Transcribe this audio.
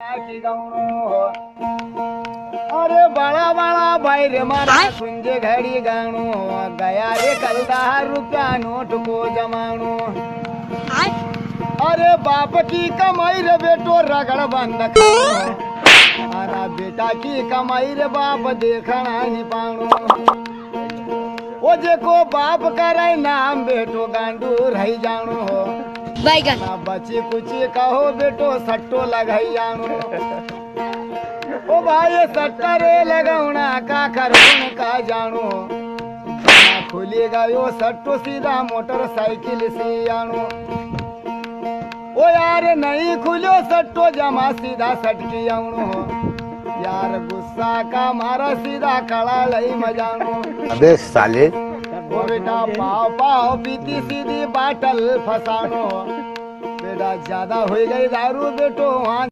अरे बड़ा बड़ा भाई रे मारा सुंजे घड़ी गाणो गया रे कल 10 रुपया नोट को जमानो। अरे बाप की कमाई रे बेटो रगड़ बंद खानो। अरे बेटा की कमाई रे बाप देखना नहीं पानो। वो जेको बाप करे नाम बेटो गांडू रही जानो हो। ना बची कुची कहो बेटो सट्टो लगाई जानो। ओ भाई सट्टा रे लगाउना का करूं का जानो। खुलेगा यो सट्टो सीधा मोटरसाइकिल से आनो। ओ यार नहीं खुलो सट्टो जमा सीधा सटकी आनो। यार गुस्सा का मारा सीधा कड़ा लई मजानो। अबे साले ओ बेटा पाव पाव पीती सीधी बाटल फसानो। बेटा ज्यादा हो गई दारू बेटो वहाँ